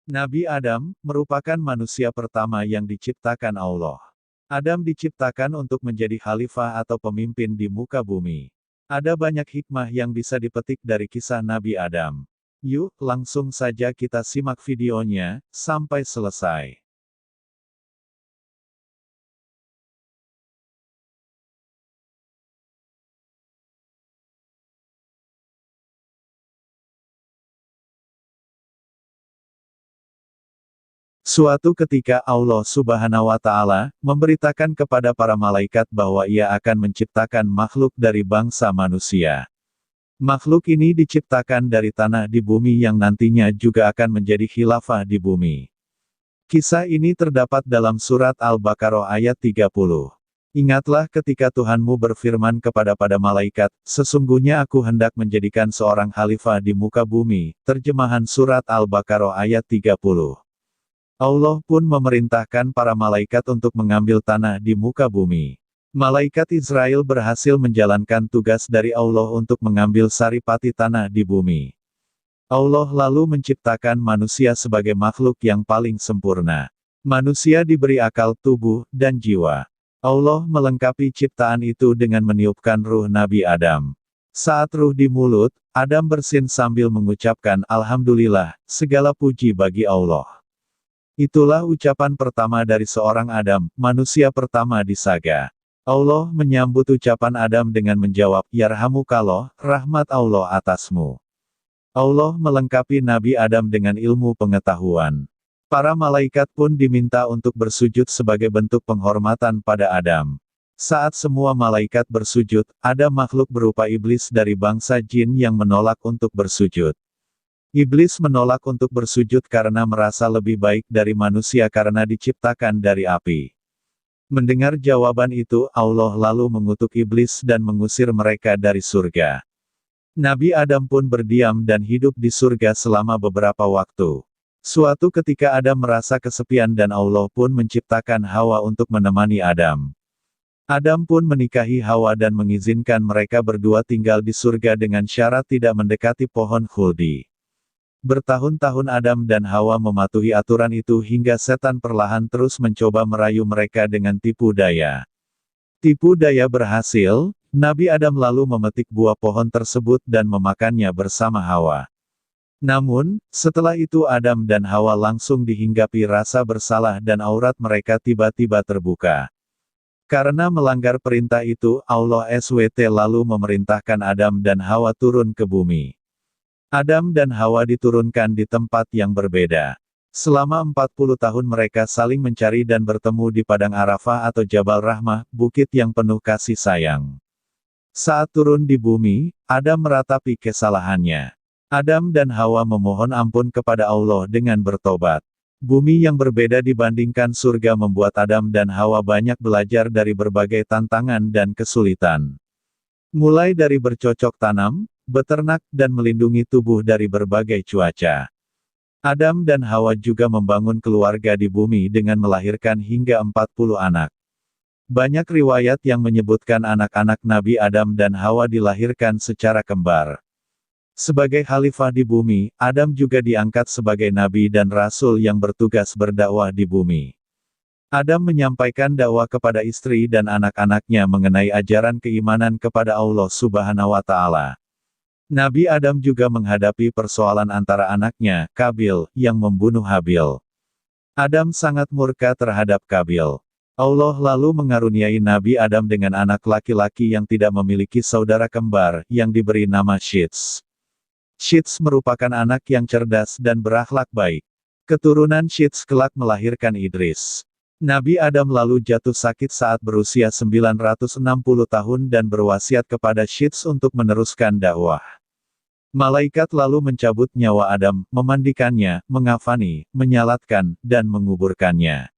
Nabi Adam merupakan manusia pertama yang diciptakan Allah. Adam diciptakan untuk menjadi khalifah atau pemimpin di muka bumi. Ada banyak hikmah yang bisa dipetik dari kisah Nabi Adam. Yuk, langsung saja kita simak videonya sampai selesai. Suatu ketika Allah Subhanahu wa Ta'ala memberitakan kepada para malaikat bahwa Ia akan menciptakan makhluk dari bangsa manusia. Makhluk ini diciptakan dari tanah di bumi yang nantinya juga akan menjadi khilafah di bumi. Kisah ini terdapat dalam surat Al-Baqarah ayat 30. Ingatlah ketika Tuhanmu berfirman kepada malaikat, sesungguhnya aku hendak menjadikan seorang khalifah di muka bumi. Terjemahan surat Al-Baqarah ayat 30. Allah pun memerintahkan para malaikat untuk mengambil tanah di muka bumi. Malaikat Israel berhasil menjalankan tugas dari Allah untuk mengambil saripati tanah di bumi. Allah lalu menciptakan manusia sebagai makhluk yang paling sempurna. Manusia diberi akal, tubuh, dan jiwa. Allah melengkapi ciptaan itu dengan meniupkan ruh Nabi Adam. Saat ruh di mulut, Adam bersin sambil mengucapkan Alhamdulillah, segala puji bagi Allah. Itulah ucapan pertama dari seorang Adam, manusia pertama di saga. Allah menyambut ucapan Adam dengan menjawab, Yarhamukallah, rahmat Allah atasmu. Allah melengkapi Nabi Adam dengan ilmu pengetahuan. Para malaikat pun diminta untuk bersujud sebagai bentuk penghormatan pada Adam. Saat semua malaikat bersujud, ada makhluk berupa iblis dari bangsa jin yang menolak untuk bersujud. Iblis menolak untuk bersujud karena merasa lebih baik dari manusia karena diciptakan dari api. Mendengar jawaban itu, Allah lalu mengutuk iblis dan mengusir mereka dari surga. Nabi Adam pun berdiam dan hidup di surga selama beberapa waktu. Suatu ketika Adam merasa kesepian dan Allah pun menciptakan Hawa untuk menemani Adam. Adam pun menikahi Hawa dan mengizinkan mereka berdua tinggal di surga dengan syarat tidak mendekati pohon khuldi. Bertahun-tahun Adam dan Hawa mematuhi aturan itu hingga setan perlahan terus mencoba merayu mereka dengan tipu daya. Tipu daya berhasil, Nabi Adam lalu memetik buah pohon tersebut dan memakannya bersama Hawa. Namun, setelah itu Adam dan Hawa langsung dihinggapi rasa bersalah dan aurat mereka tiba-tiba terbuka. Karena melanggar perintah itu, Allah SWT lalu memerintahkan Adam dan Hawa turun ke bumi. Adam dan Hawa diturunkan di tempat yang berbeda. Selama 40 tahun mereka saling mencari dan bertemu di Padang Arafah atau Jabal Rahmah, bukit yang penuh kasih sayang. Saat turun di bumi, Adam meratapi kesalahannya. Adam dan Hawa memohon ampun kepada Allah dengan bertobat. Bumi yang berbeda dibandingkan surga membuat Adam dan Hawa banyak belajar dari berbagai tantangan dan kesulitan. Mulai dari bercocok tanam, beternak, dan melindungi tubuh dari berbagai cuaca. Adam dan Hawa juga membangun keluarga di bumi dengan melahirkan hingga 40 anak. Banyak riwayat yang menyebutkan anak-anak Nabi Adam dan Hawa dilahirkan secara kembar. Sebagai khalifah di bumi, Adam juga diangkat sebagai nabi dan rasul yang bertugas berdakwah di bumi. Adam menyampaikan dakwah kepada istri dan anak-anaknya mengenai ajaran keimanan kepada Allah Subhanahu wa Ta'ala. Nabi Adam juga menghadapi persoalan antara anaknya, Kabil, yang membunuh Habil. Adam sangat murka terhadap Kabil. Allah lalu mengaruniai Nabi Adam dengan anak laki-laki yang tidak memiliki saudara kembar, yang diberi nama Syits. Syits merupakan anak yang cerdas dan berakhlak baik. Keturunan Syits kelak melahirkan Idris. Nabi Adam lalu jatuh sakit saat berusia 960 tahun dan berwasiat kepada Syits untuk meneruskan dakwah. Malaikat lalu mencabut nyawa Adam, memandikannya, mengafani, menyalatkan, dan menguburkannya.